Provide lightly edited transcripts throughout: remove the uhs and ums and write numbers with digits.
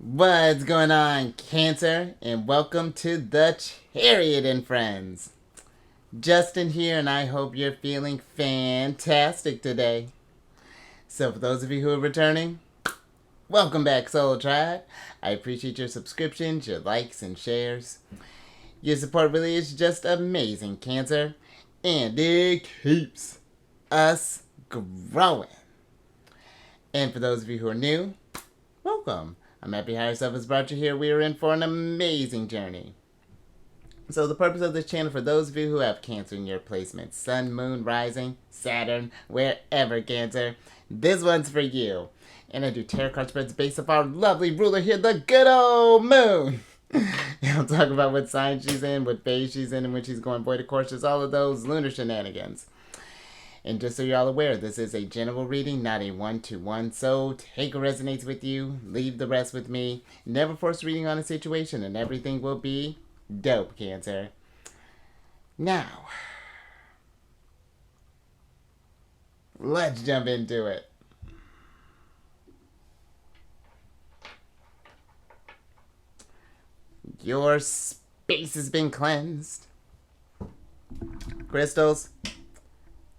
What's going on, Cancer? And welcome to the Chariot Friends. Justin here, and I hope you're feeling fantastic today. So, for those of you who are returning, welcome back, Soul Tribe. I appreciate your subscriptions, your likes, and shares. Your support really is just amazing, Cancer, and it keeps us growing. And for those of you who are new, welcome. I'm happy Higher Self has brought you here. We are in for an amazing journey. So the purpose of this channel, for those of you who have Cancer in your placement, Sun, Moon, Rising, Saturn, wherever, Cancer, this one's for you. And I do tarot card spreads based off our lovely ruler here, the good old Moon. I'll talk about what sign she's in, what phase she's in, and when she's going void of course, just all of those lunar shenanigans. And just so you're all aware, this is a general reading, not a one-to-one. So take what resonates with you, leave the rest with me. Never force reading on a situation, and everything will be dope, Cancer. Now, let's jump into it. Your space has been cleansed. Crystals,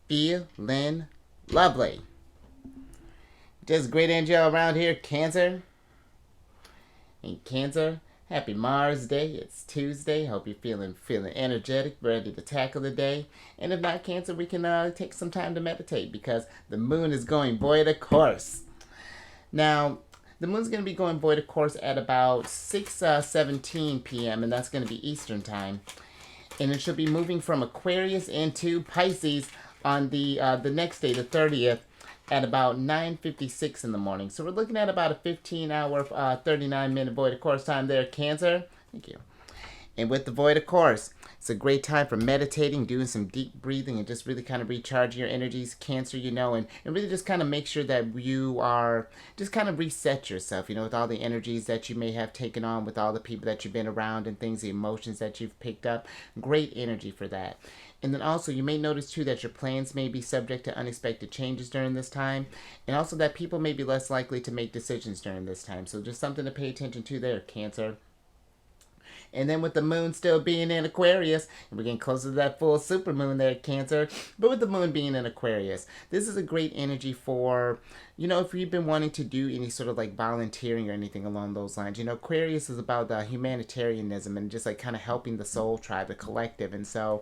feeling lovely. Just great energy all around here, Cancer. And Cancer, happy Mars Day. It's Tuesday. Hope you're feeling energetic, ready to tackle the day. And if not, Cancer, we can take some time to meditate because the moon is going void of course. Now, the moon's going to be going void of course at about 6:17 p.m. and that's going to be Eastern time. And it should be moving from Aquarius into Pisces on the next day, the 30th, at about 9:56 in the morning. So we're looking at about a 15-hour, 39-minute void of course time there, Cancer. Thank you. And with the void of course, it's a great time for meditating, doing some deep breathing, and just really kind of recharging your energies, Cancer, and really just kind of make sure that you are, just kind of reset yourself, with all the energies that you may have taken on, with all the people that you've been around and things, the emotions that you've picked up. Great energy for that. And then also, you may notice too that your plans may be subject to unexpected changes during this time, and also that people may be less likely to make decisions during this time. So just something to pay attention to there, Cancer. And then with the moon still being in Aquarius, and we're getting closer to that full supermoon there, Cancer. But with the moon being in Aquarius, this is a great energy for, if you've been wanting to do any sort of like volunteering or anything along those lines. Aquarius is about humanitarianism and just like kind of helping the soul tribe, the collective. And so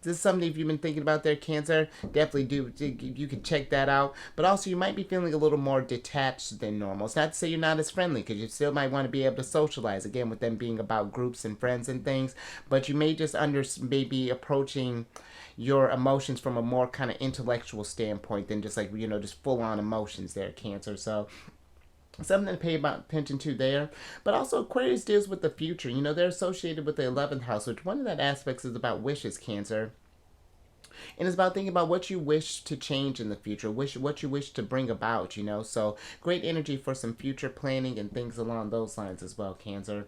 this is something, if you've been thinking about there, Cancer, definitely you can check that out. But also, you might be feeling a little more detached than normal. It's not to say you're not as friendly, because you still might want to be able to socialize, again, with them being about groups and friends and things. But you may just maybe approaching your emotions from a more kind of intellectual standpoint than just like, just full on emotions there, Cancer. So something to pay attention to there. But also, Aquarius deals with the future. They're associated with the 11th house, which one of that aspects is about wishes, Cancer. And it's about thinking about what you wish to change in the future, what you wish to bring about, So great energy for some future planning and things along those lines as well, Cancer.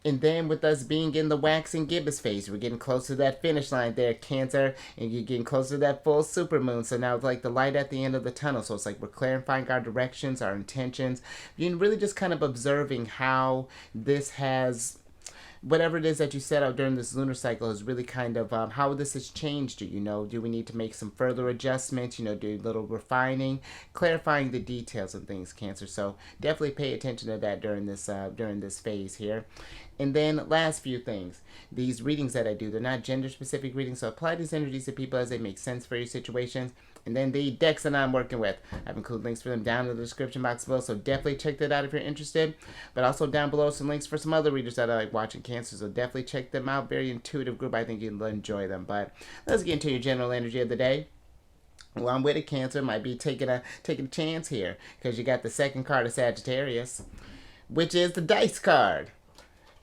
And then with us being in the wax and gibbous phase, we're getting close to that finish line there, Cancer. And you're getting closer to that full supermoon. So now it's like the light at the end of the tunnel. So it's like we're clarifying our directions, our intentions. You're really just kind of observing how this has, whatever it is that you set out during this lunar cycle, is really kind of how this has changed you. Do we need to make some further adjustments, do a little refining, clarifying the details and things, Cancer. So definitely pay attention to that during this phase here. And then last few things, these readings that I do, they're not gender specific readings, so apply these energies to people as they make sense for your situations. And then the decks that I'm working with, I've included links for them down in the description box below, so definitely check that out if you're interested. But also down below some links for some other readers that I like watching, Cancer, so definitely check them out. Very intuitive group. I think you'll enjoy them. But let's get into your general energy of the day. Well, I'm with a Cancer. Might be taking a chance here, because you got the second card of Sagittarius, which is the dice card.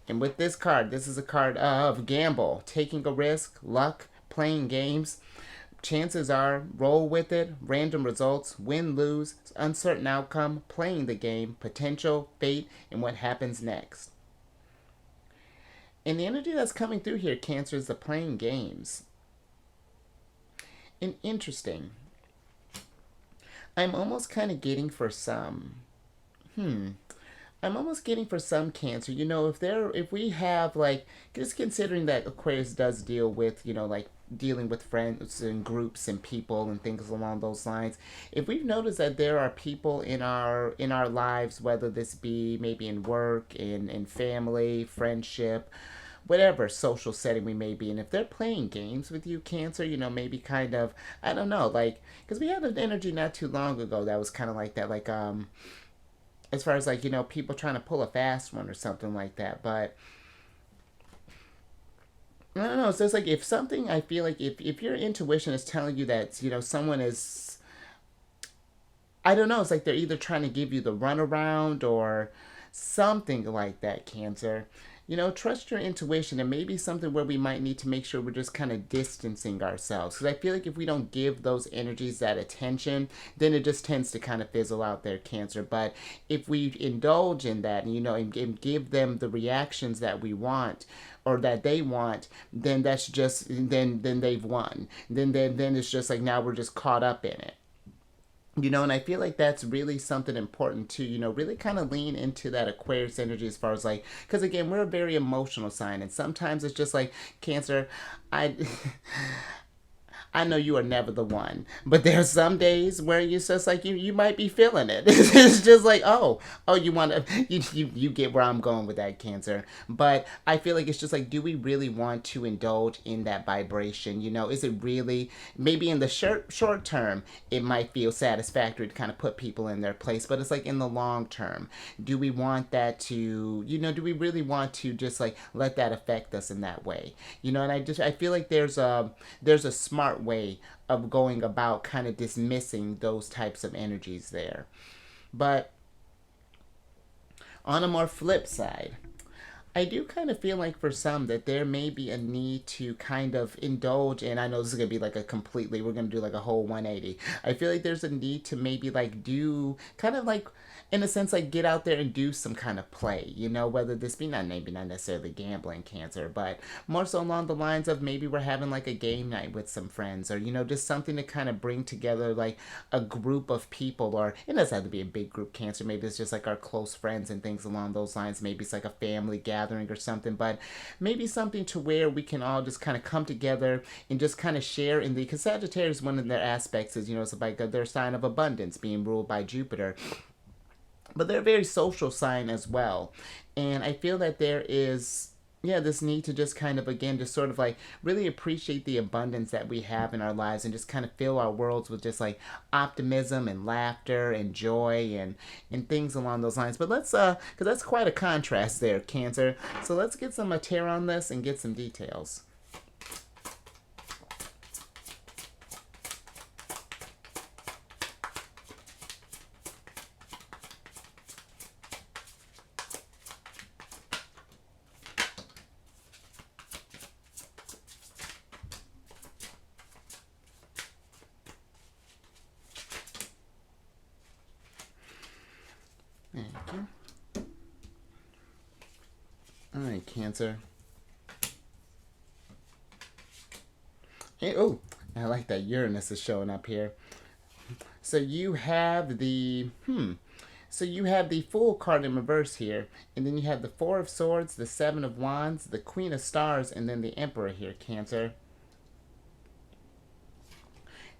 And with this card, this is a card of gamble, taking a risk, luck, playing games. Chances are, roll with it, random results, win, lose, uncertain outcome, playing the game, potential, fate, and what happens next. And the energy that's coming through here, Cancer, is the playing games. And interesting, I'm almost kind of getting for some, I'm almost getting for some Cancer, if we have like, just considering that Aquarius does deal with, like dealing with friends and groups and people and things along those lines. If we've noticed that there are people in our lives, whether this be maybe in work, in family, friendship, whatever social setting we may be in, if they're playing games with you, Cancer, maybe kind of, I don't know, like, because we had an energy not too long ago that was kind of like that, like, as far as like, people trying to pull a fast one or something like that. But I don't know. So it's like, if something, I feel like if your intuition is telling you that, someone is, I don't know, it's like they're either trying to give you the runaround or something like that, Cancer. Trust your intuition, and maybe something where we might need to make sure we're just kind of distancing ourselves. Because I feel like if we don't give those energies that attention, then it just tends to kind of fizzle out there, Cancer. But if we indulge in that, and give them the reactions that we want, or that they want, then that's just, then they've won. Then it's just like, now we're just caught up in it. And I feel like that's really something important to, really kind of lean into that Aquarius energy, as far as like, because again, we're a very emotional sign, and sometimes it's just like, Cancer, I I know you are never the one, but there are some days where you're just like, you might be feeling it. It's just like, oh, you want to, you get where I'm going with that, Cancer. But I feel like it's just like, do we really want to indulge in that vibration? Is it really, maybe in the short term it might feel satisfactory to kind of put people in their place, but it's like, in the long term, do we want that to, do we really want to just like let that affect us in that way? And I feel like there's a smart way of going about kind of dismissing those types of energies there. But on a more flip side, I do kind of feel like for some that there may be a need to kind of indulge in. I know this is going to be like we're going to do like a whole 180. I feel like there's a need to maybe like do kind of like, in a sense, like get out there and do some kind of play, whether this be not maybe not necessarily gambling, Cancer, but more so along the lines of maybe we're having like a game night with some friends, or, just something to kind of bring together like a group of people, or it doesn't have to be a big group, Cancer. Maybe it's just like our close friends and things along those lines. Maybe it's like a family gathering or something, but maybe something to where we can all just kind of come together and just kind of share in the, because Sagittarius, one of their aspects is, it's like their sign of abundance being ruled by Jupiter, but they're a very social sign as well. And I feel that there is, yeah, this need to just kind of, again, just sort of like really appreciate the abundance that we have in our lives, and just kind of fill our worlds with just like optimism and laughter and joy and things along those lines. But let's because that's quite a contrast there, Cancer. So let's get some tarot on this and get some details. Thank you. All right, Cancer. Hey, oh, I like that Uranus is showing up here. So you have the So you have the Fool card in reverse here, and then you have the Four of Swords, the Seven of Wands, the Queen of Stars, and then the Emperor here, Cancer.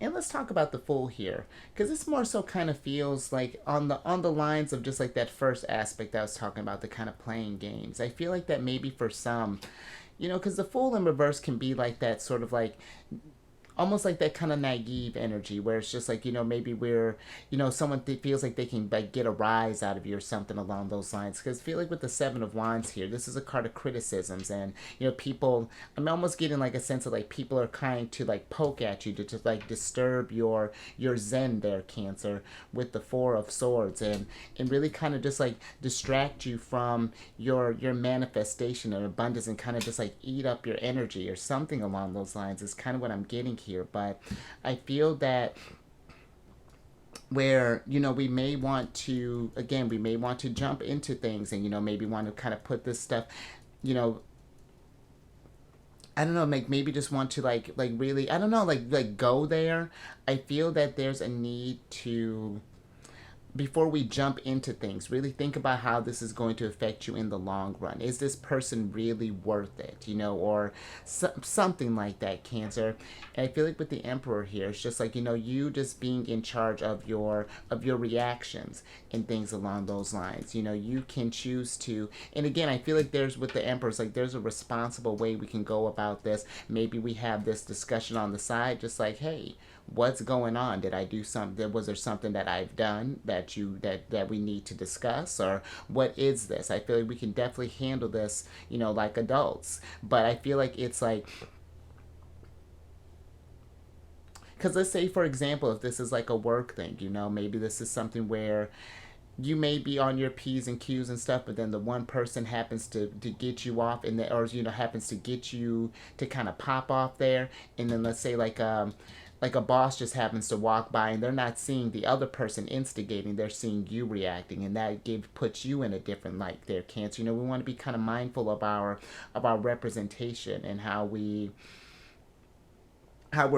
And let's talk about the Fool here, because this more so kind of feels like on the lines of just like that first aspect I was talking about, the kind of playing games. I feel like that maybe for some, because the Fool in reverse can be like that sort of like almost like that kind of naive energy where it's just like, maybe we're, someone feels like they can like get a rise out of you or something along those lines. Because I feel like with the Seven of Wands here, this is a card of criticisms, and people, I'm almost getting like a sense of like people are trying to like poke at you to like disturb your zen there, Cancer, with the Four of Swords, and really kind of just like distract you from your manifestation and abundance, and kind of just like eat up your energy or something along those lines is kind of what I'm getting here. But I feel that where we may want to, again, we may want to jump into things, and maybe want to kind of put this stuff, I don't know, like maybe just want to like really, I don't know, like go there. I feel that there's a need to before we jump into things, really think about how this is going to affect you in the long run. Is this person really worth it? Or something like that, Cancer. And I feel like with the Emperor here, it's just like, you just being in charge of your reactions and things along those lines. You can choose to, and again, I feel like there's with the Emperor, it's like there's a responsible way we can go about this. Maybe we have this discussion on the side, just like, hey, what's going on? Did I do something? Was there something that I've done that we need to discuss, or what is this? I feel like we can definitely handle this, like adults. But I feel like it's like, because let's say, for example, if this is like a work thing, maybe this is something where you may be on your P's and Q's and stuff, but then the one person happens to get you off, and or happens to get you to kind of pop off there, and then let's say like a boss just happens to walk by and they're not seeing the other person instigating, they're seeing you reacting, and that puts you in a different light there, Cancer. We want to be kind of mindful of our representation and how we're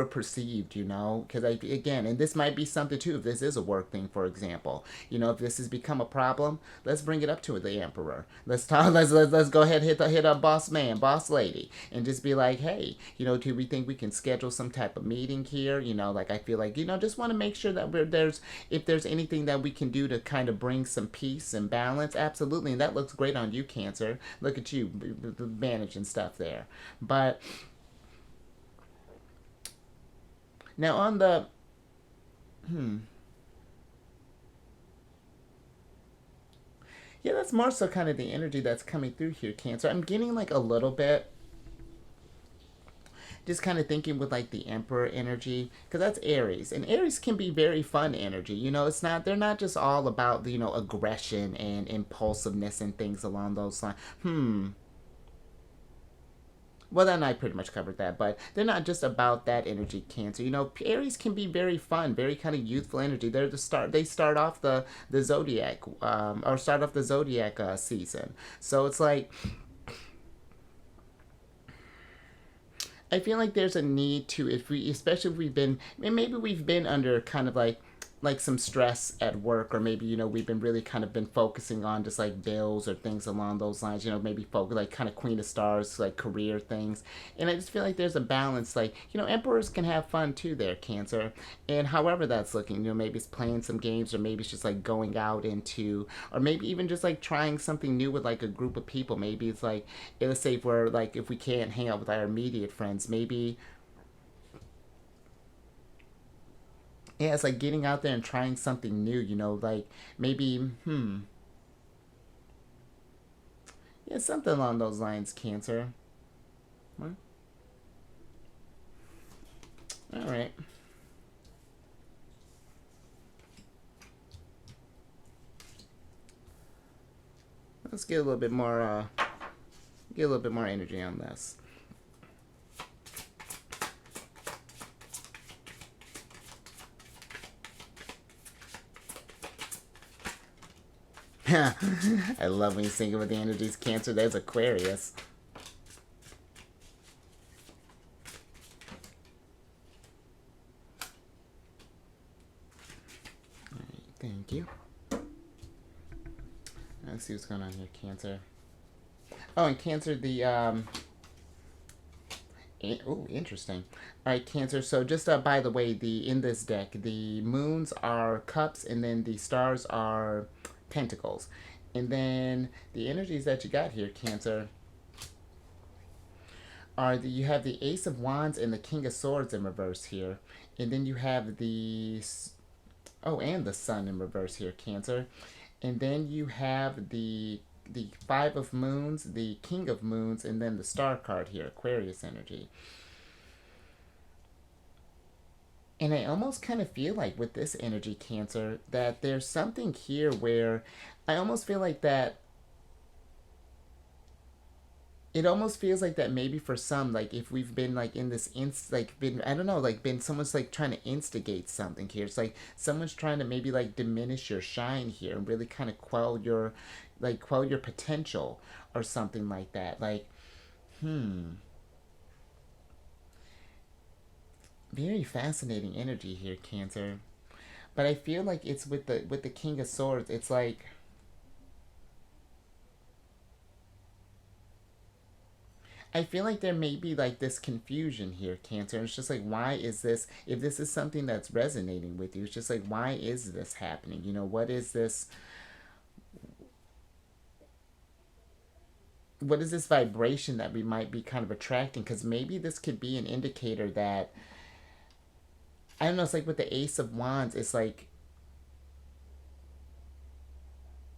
perceived, because again, and this might be something too, if this is a work thing, for example, if this has become a problem, let's bring it up to the Emperor. Let's talk. Let's go ahead, hit a boss man, boss lady, and just be like, hey, do we think we can schedule some type of meeting here? Like, I feel like, just want to make sure that if there's anything that we can do to kind of bring some peace and balance. Absolutely. And that looks great on you, Cancer. Look at you managing stuff there. But now on the yeah, that's more so kind of the energy that's coming through here, Cancer. I'm getting like a little bit just kind of thinking with like the Emperor energy, because that's Aries, and Aries can be very fun energy. It's not, they're not just all about the aggression and impulsiveness and things along those lines. Well, then I pretty much covered that, but they're not just about that energy, Cancer. Aries can be very fun, very kind of youthful energy. They're the start. They start off the Zodiac, or start off the Zodiac season. So it's like, I feel like there's a need to, if we, especially if we've been, maybe we've been under kind of like some stress at work, or maybe we've been really kind of been focusing on just like bills or things along those lines, maybe focus like kind of Queen of Stars, like career things. And I just feel like there's a balance, like emperors can have fun too there, Cancer, and however that's looking, maybe it's playing some games, or maybe it's just like going out into, or maybe even just like trying something new with like a group of people. Maybe it's like, let's say if we're like, if we can't hang out with our immediate friends, maybe, yeah, it's like getting out there and trying something new, like maybe, yeah, something along those lines, Cancer. Well, all right. Let's get a little bit more energy on this. I love when you sing it with the energies, Cancer. There's Aquarius. All right, thank you. Let's see what's going on here, Cancer. Oh, and Cancer, oh, interesting. All right, Cancer. So just by the way, in this deck, the moons are cups, and then the stars are pentacles, and then the energies that you got here, Cancer, are you have the Ace of Wands and the King of Swords in reverse here, and then you have and the Sun in reverse here, Cancer, and then you have the Five of Moons, the King of Moons, and then the Star card here, Aquarius energy. And I almost kind of feel like with this energy, Cancer, that there's something here where I almost feel like that it almost feels like that maybe for some, like if we've been like in this like been, I don't know, like been someone's like trying to instigate something here. It's like someone's trying to maybe like diminish your shine here and really kind of quell your potential or something like that. Like, very fascinating energy here, Cancer. But I feel like it's with the King of Swords. It's like I feel like there may be like this confusion here, Cancer. It's just like, why is this? If this is something that's resonating with you, it's just like, why is this happening? You know, what is this? What is this vibration that we might be kind of attracting? Because maybe this could be an indicator that I don't know. It's like with the Ace of Wands. It's like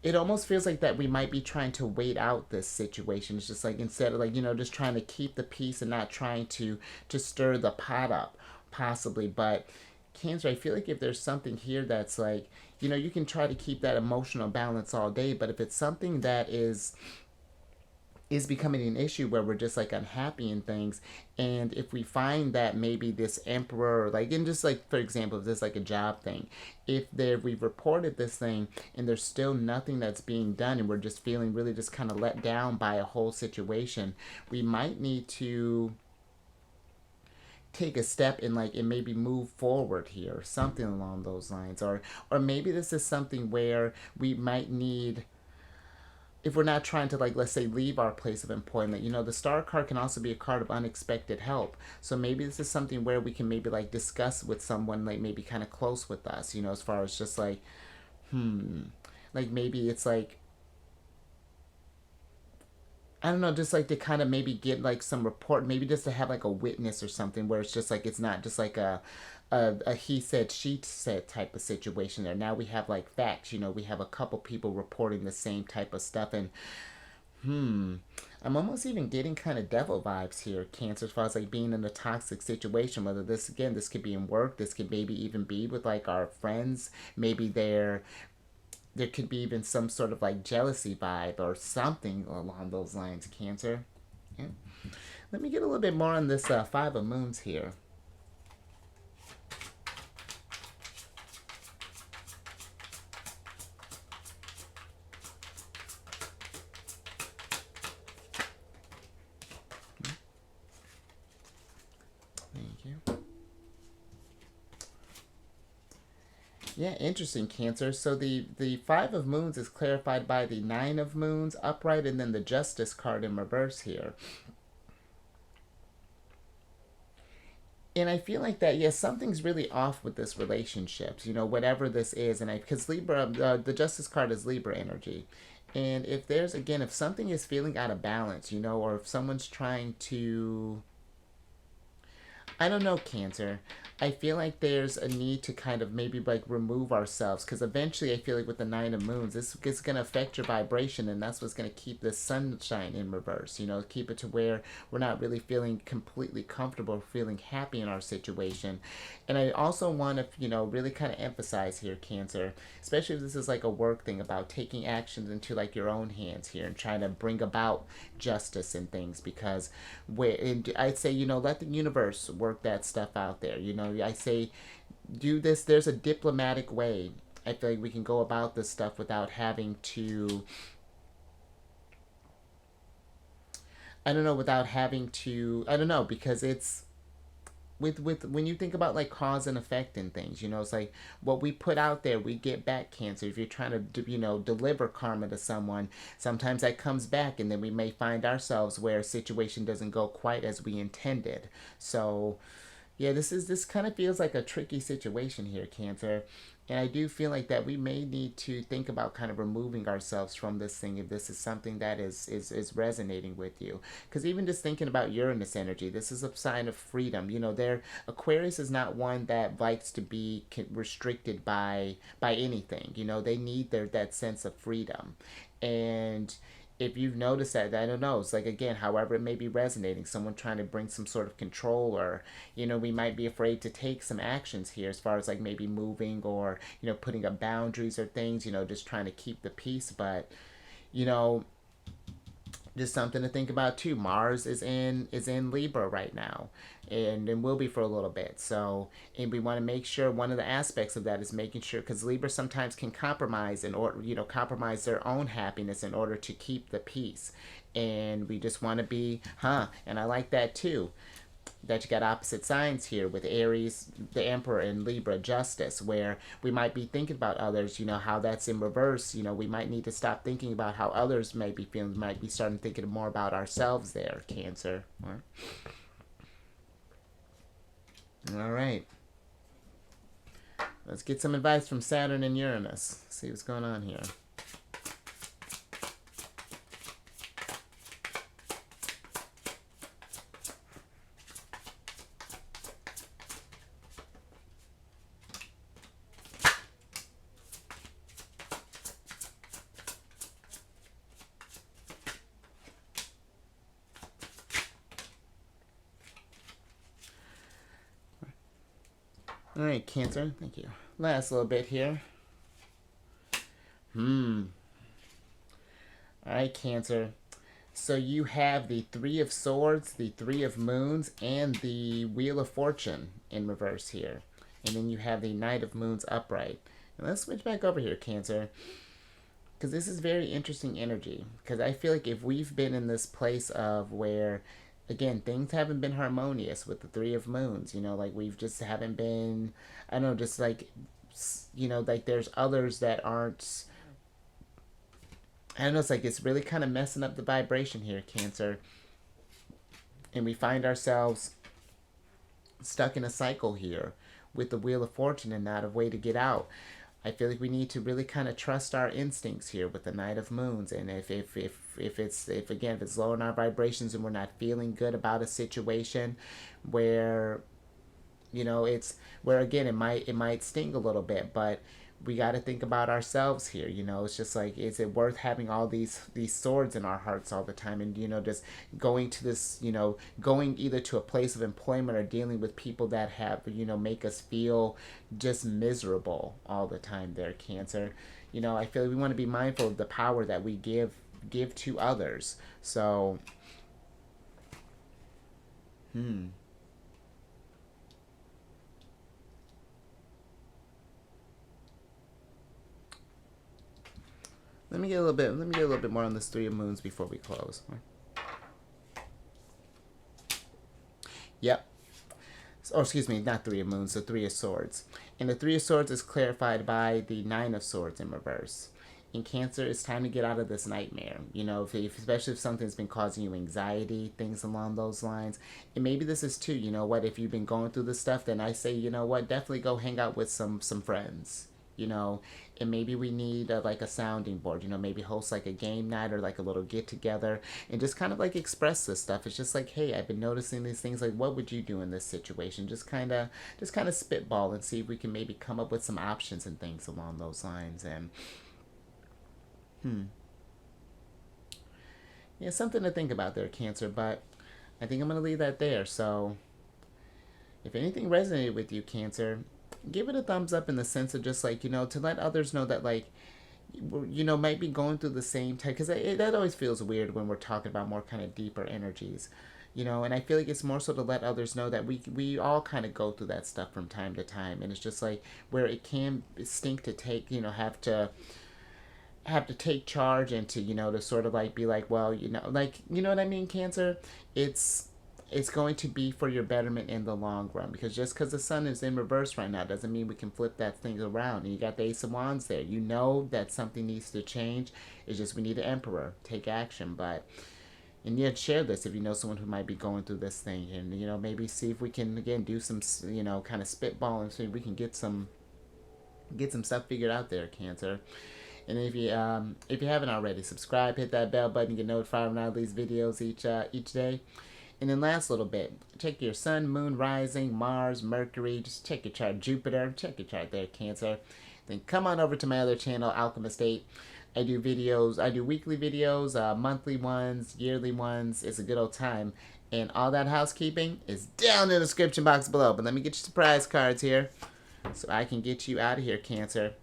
it almost feels like that we might be trying to wait out this situation. It's just like instead of like just trying to keep the peace and not trying to stir the pot up, possibly. But Cancer, I feel like if there's something here that's like you can try to keep that emotional balance all day, but if it's something that is becoming an issue where we're just like unhappy and things, and if we find that maybe this emperor, like, and just like for example, if this is like a job thing, if there we've reported this thing and there's still nothing that's being done and we're just feeling really just kind of let down by a whole situation, we might need to take a step and maybe move forward here, something along those lines. Or maybe this is something where we might need, if we're not trying to, like, let's say leave our place of employment, the star card can also be a card of unexpected help. So maybe this is something where we can maybe like discuss with someone like maybe kind of close with us, as far as just like like maybe it's like I don't know, just like to kind of maybe get like some report, maybe just to have like a witness or something where it's just like it's not just like a he said she said type of situation there. Now we have like facts, we have a couple people reporting the same type of stuff. And I'm almost even getting kind of devil vibes here, Cancer, as far as like being in a toxic situation. Whether this, again, this could be in work, this could maybe even be with like our friends. Maybe there could be even some sort of like jealousy vibe or something along those lines, Cancer. Yeah. Let me get a little bit more on this Five of Moons here. Thank you. Yeah, interesting, Cancer. So the Five of Moons is clarified by the Nine of Moons upright and then the Justice card in reverse here. And I feel like that, yes, something's really off with this relationship, whatever this is. And because Libra, the Justice card is Libra energy. And if there's, again, if something is feeling out of balance, or if someone's trying to, I don't know, Cancer. I feel like there's a need to kind of maybe like remove ourselves, because eventually I feel like with the Nine of Moons, this is going to affect your vibration, and that's what's going to keep this sunshine in reverse. Keep it to where we're not really feeling completely comfortable, feeling happy in our situation. And I also want to, really kind of emphasize here, Cancer, especially if this is like a work thing, about taking actions into like your own hands here and trying to bring about justice and things. Because I'd say, let the universe work that stuff out there. I say do this. There's a diplomatic way I feel like we can go about this stuff without having to, I don't know, because it's with when you think about like cause and effect and things, it's like what we put out there we get back, Cancer. If you're trying to deliver karma to someone, sometimes that comes back, and then we may find ourselves where a situation doesn't go quite as we intended. So yeah, this kind of feels like a tricky situation here, Cancer. And I do feel like that we may need to think about kind of removing ourselves from this thing if this is something that is resonating with you. Because even just thinking about Uranus energy, this is a sign of freedom. There, Aquarius is not one that likes to be restricted by anything. They need that sense of freedom. And if you've noticed that, I don't know, it's like, again, however it may be resonating, someone trying to bring some sort of control, or we might be afraid to take some actions here as far as like maybe moving, or putting up boundaries or things, just trying to keep the peace. But you know just something to think about too. Mars is in Libra right now, and will be for a little bit. So, and we want to make sure, one of the aspects of that is making sure, because Libra sometimes can compromise in order, compromise their own happiness in order to keep the peace. And we just want to be, and I like that too. that you got opposite signs here with Aries, the Emperor, and Libra, Justice, where we might be thinking about others, how that's in reverse. We might need to stop thinking about how others may be feeling, we might be starting thinking more about ourselves there, Cancer. All right. Let's get some advice from Saturn and Uranus. See what's going on here. All right, Cancer. Thank you. Last little bit here. All right, Cancer. So you have the Three of Swords, the Three of Moons, and the Wheel of Fortune in reverse here. And then you have the Knight of Moons upright. And let's switch back over here, Cancer. Because this is very interesting energy. Because I feel like if we've been in this place of where, again, things haven't been harmonious with the Three of Moons, like we've just haven't been, I don't know, just like, like there's others that aren't, I don't know, it's like it's really kind of messing up the vibration here, Cancer. And we find ourselves stuck in a cycle here with the Wheel of Fortune and not a way to get out. I feel like we need to really kind of trust our instincts here with the Knight of Moons. And if it's lowering our vibrations and we're not feeling good about a situation where, it's where, again, it might sting a little bit, but we got to think about ourselves here. It's just like, is it worth having all these swords in our hearts all the time, and just going to this, going either to a place of employment or dealing with people that have, make us feel just miserable all the time there, Cancer. I feel like we want to be mindful of the power that we give to others. So Let me get a little bit more on this Three of Moons before we close. Yep. Oh, excuse me, not Three of Moons, the Three of Swords. And the Three of Swords is clarified by the Nine of Swords in reverse. In Cancer, it's time to get out of this nightmare. Especially if something's been causing you anxiety, things along those lines. And maybe this is too, if you've been going through this stuff, then I say, definitely go hang out with some friends. And maybe we need like a sounding board, maybe host like a game night or like a little get together and just kind of like express this stuff. It's just like, hey, I've been noticing these things, like what would you do in this situation? Just kind of spitball and see if we can maybe come up with some options and things along those lines. And yeah, something to think about there, Cancer, but I think I'm going to leave that there. So if anything resonated with you, Cancer, give it a thumbs up in the sense of just like, to let others know that like, might be going through the same type, because that always feels weird when we're talking about more kind of deeper energies, and I feel like it's more so to let others know that we all kind of go through that stuff from time to time, and it's just like where it can stink to take, have to take charge and to, to sort of like be like, well, like, what I mean, Cancer, it's going to be for your betterment in the long run, because just because the sun is in reverse right now doesn't mean we can flip that thing around. And you got the Ace of Wands there. That something needs to change. It's just we need an Emperor. Take action. And yet share this if you know someone who might be going through this thing. And, maybe see if we can, again, do some, kind of spitball and see if we can get some stuff figured out there, Cancer. And if you haven't already, subscribe, hit that bell button, get notified when I release videos each day. And then last little bit, check your sun, moon, rising, Mars, Mercury, just check your chart, Jupiter, check your chart there, Cancer. Then come on over to my other channel, Alchemist 8. I do weekly videos, monthly ones, yearly ones. It's a good old time. And all that housekeeping is down in the description box below. But let me get you surprise cards here so I can get you out of here, Cancer.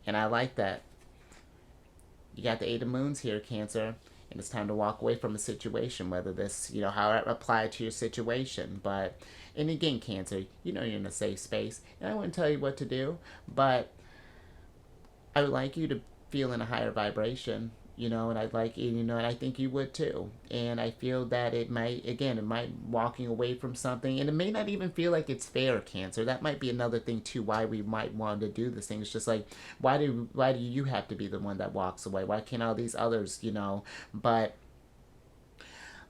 And I like that. You got the Eight of Moons here, Cancer. And it's time to walk away from a situation, whether this, how it applied to your situation. But, and again, Cancer, you're in a safe space. And I wouldn't tell you what to do, but I would like you to feel in a higher vibration. And I'd like, and I think you would too. And I feel that it might walking away from something, and it may not even feel like it's fair, Cancer. That might be another thing too, why we might want to do this thing. It's just like, why do you have to be the one that walks away? Why can't all these others, But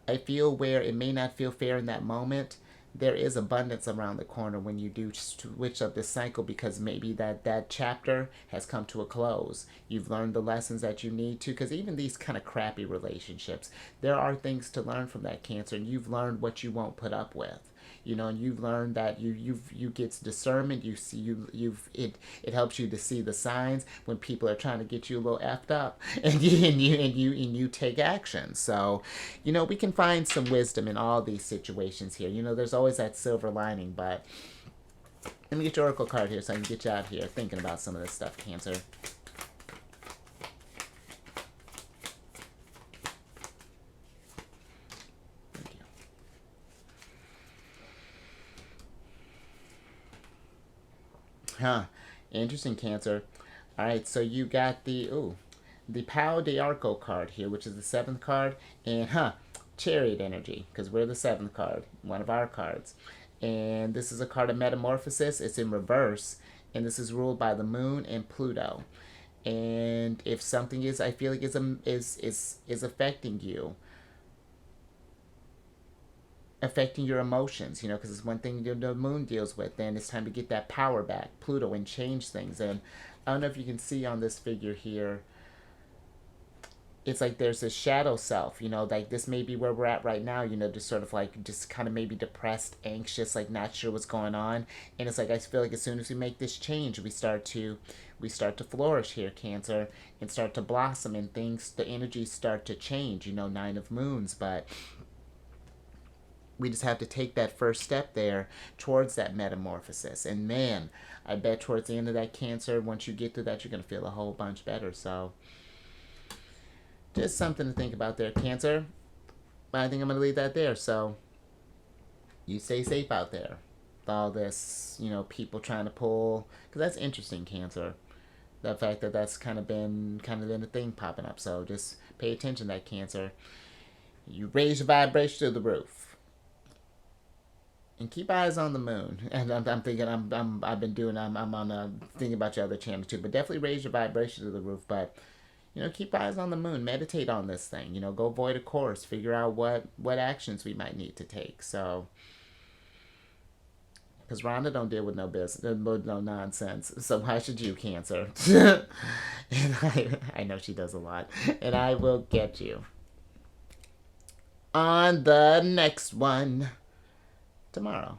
I feel where it may not feel fair in that moment, there is abundance around the corner when you do switch up this cycle, because maybe that chapter has come to a close. You've learned the lessons that you need to, because even these kind of crappy relationships, there are things to learn from that, Cancer, and you've learned what you won't put up with. And you've learned that you get discernment. You see, it helps you to see the signs when people are trying to get you a little effed up, and you take action. So, we can find some wisdom in all these situations here. There's always that silver lining. But let me get your oracle card here so I can get you out here thinking about some of this stuff, Cancer. Huh. Interesting, Cancer. All right, so you got the Pau de Arco card here, which is the seventh card, and Chariot energy, because we're the seventh card, one of our cards, and this is a card of metamorphosis. It's in reverse, and this is ruled by the Moon and Pluto. And if something is, I feel like is affecting you, affecting your emotions, because it's one thing the moon deals with. Then it's time to get that power back, Pluto, and change things. And I don't know if you can see on this figure here, it's like there's this shadow self, like this may be where we're at right now, just sort of like, just kind of maybe depressed, anxious, like not sure what's going on. And it's like, I feel like as soon as we make this change, we start to flourish here, Cancer, and start to blossom, and things, the energies start to change, Nine of Moons. But we just have to take that first step there towards that metamorphosis. And man, I bet towards the end of that, Cancer, once you get through that, you're going to feel a whole bunch better. So just something to think about there, Cancer. But I think I'm going to leave that there. So you stay safe out there with all this, people trying to pull, because that's interesting, Cancer. The fact that that's kind of been a thing popping up. So just pay attention to that, Cancer. You raise your vibration to the roof. And keep eyes on the moon. And I'm thinking, I've been doing, I'm on a thinking about your other channel too. But definitely raise your vibration to the roof. But keep eyes on the moon. Meditate on this thing. Go void a course. Figure out what actions we might need to take. So, because Rhonda don't deal with no business, no nonsense. So why should you, Cancer? And I know she does a lot. And I will get you on the next one tomorrow.